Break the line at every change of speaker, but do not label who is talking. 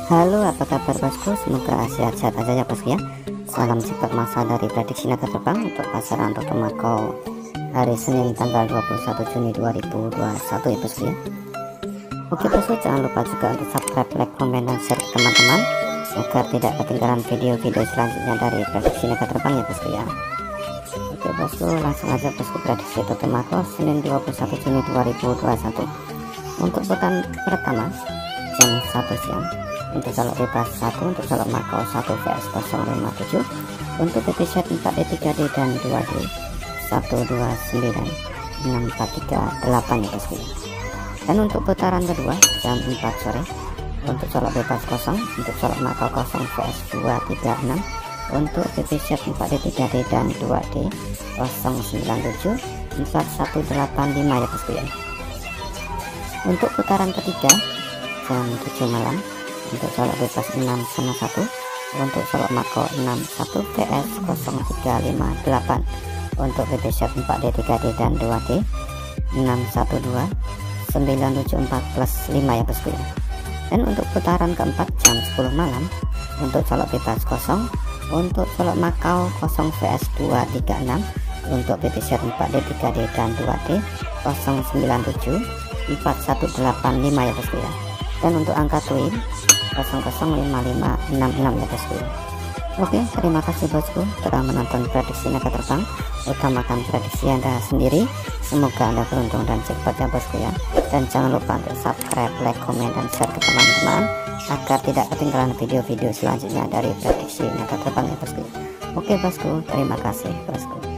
Halo, apa kabar bosku? Semoga sehat-sehat aja ya bosku ya. Salam cepat masa dari prediksi naga terbang untuk pasaran Roto Makau hari Senin tanggal 21 Juni 2021 ya bosku ya. Oke bosku, jangan lupa juga untuk subscribe, like, komen, dan share ke teman-teman agar tidak ketinggalan video-video selanjutnya dari prediksi naga terbang ya bosku ya. Oke bosku, langsung aja bosku prediksi Roto Makau Senin 21 Juni 2021 untuk pekan pertama jam 1 siang. Untuk saldo bebas 1, untuk saldo Makau 1 VS 057, untuk PP set 4D3D dan 2D 129 643 8 ya bosku. Dan untuk putaran kedua jam 4 sore untuk saldo bebas 0, untuk saldo Makau 0 VS 236, untuk PP set 4D3D dan 2D 097 4185 ya bosku ya. Untuk putaran ketiga jam 7 malam untuk saldo bebas 6 sama 1, untuk saldo Makau 61 PS 0358, untuk PP set 4D 3D dan 2D 612 974 plus 5 ya bosku ya. Dan untuk putaran keempat jam 10 malam untuk saldo bebas 0, untuk saldo Makau 0 VS 236, untuk PP set 4D 3D dan 2D 097 4185 ya bosku ya. Dan untuk angka twin 005566 ya bosku. Oke, terima kasih bosku telah menonton prediksi naga terbang. Utamakan prediksi Anda sendiri. Semoga Anda beruntung dan jackpot ya bosku ya. Dan jangan lupa untuk subscribe, like, komen, dan share ke teman-teman agar tidak ketinggalan video-video selanjutnya dari prediksi naga terbang ya bosku. Oke bosku, terima kasih bosku.